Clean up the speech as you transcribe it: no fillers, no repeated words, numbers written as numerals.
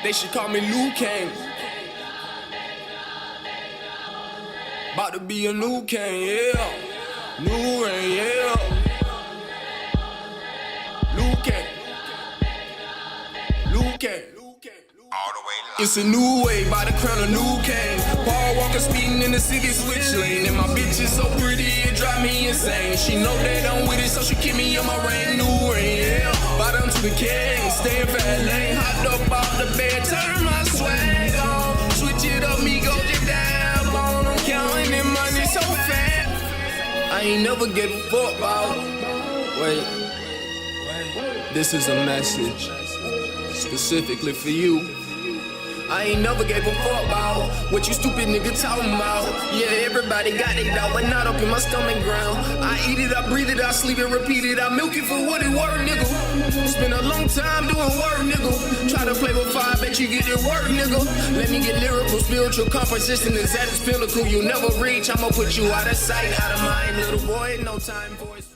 They should call me Liu Kang. About to be a new king, yeah. New reign, yeah. Liu Kang. Liu Kang. It's a new way by the crown of new king. Paul Walker speeding in the city switch lane. And my bitch is so pretty, it drive me insane. She know that I'm with it, so she keep me on my reign. New reign, yeah. Bottom to the king, staying fat lane. Hopped up off the bed, turn my swag on. Switch it up, me go get down on. I'm counting that money so fat. I ain't never get fucked about. Wait. This is a message specifically for you. I ain't never gave a fuck about what you stupid nigga talking about. Yeah, everybody got it out, but not up in my stomach ground. I eat it, I breathe it, I sleep it, repeat it. I milk it for what it worth, nigga. Spend a long time doing work, nigga. Try to play with fire, bet you get it work, nigga. Let me get lyrical, spiritual composition is at its pinnacle. You never reach, I'ma put you out of sight, out of mind, little boy. No time for it.